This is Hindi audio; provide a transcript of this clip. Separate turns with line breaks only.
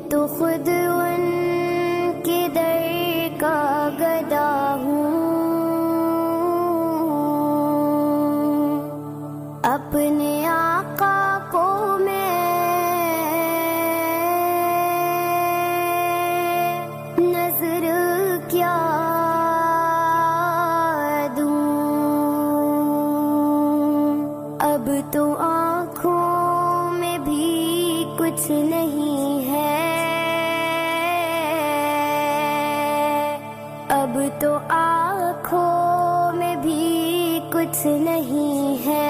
तो खुद उनके दर का गदा हूँ। अपने आका को मैं नजर क्या दूँ। अब तो आँखों में भी कुछ नहीं है, अब तो आँखों में भी कुछ नहीं है।